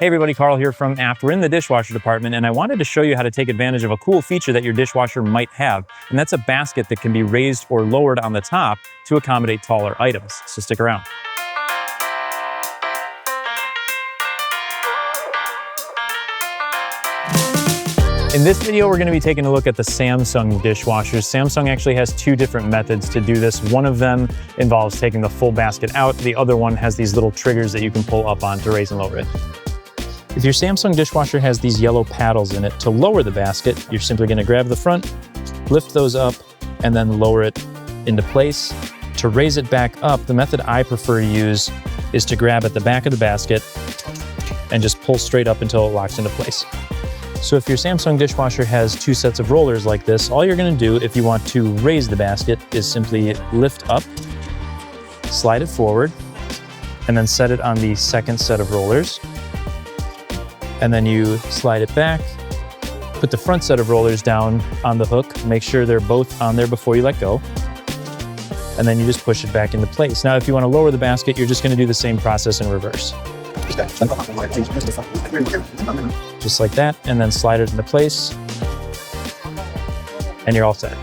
Hey everybody, Carl here from Abt. We're in the dishwasher department, and I wanted to show you how to take advantage of a cool feature that your dishwasher might have, and that's a basket that can be raised or lowered on the top to accommodate taller items. So stick around. In this video, we're going to be taking a look at the Samsung dishwashers. Samsung actually has two different methods to do this. One of them involves taking the full basket out. The other one has these little triggers that you can pull up on to raise and lower it. If your Samsung dishwasher has these yellow paddles in it, to lower the basket, you're simply going to grab the front, lift those up, and then lower it into place. To raise it back up, the method I prefer to use is to grab at the back of the basket and just pull straight up until it locks into place. So if your Samsung dishwasher has two sets of rollers like this, all you're going to do if you want to raise the basket is simply lift up, slide it forward, and then set it on the second set of rollers. And then you slide it back, put the front set of rollers down on the hook, make sure they're both on there before you let go. And then you just push it back into place. Now, if you want to lower the basket, you're just going to do the same process in reverse. Just like that, and then slide it into place, and you're all set.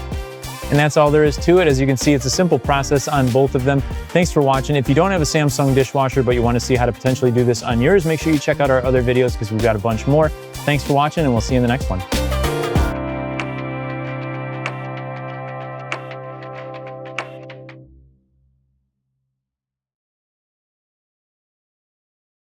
And that's all there is to it. As you can see, it's a simple process on both of them. Thanks for watching. If you don't have a Samsung dishwasher, but you want to see how to potentially do this on yours, make sure you check out our other videos because we've got a bunch more. Thanks for watching, and we'll see you in the next one.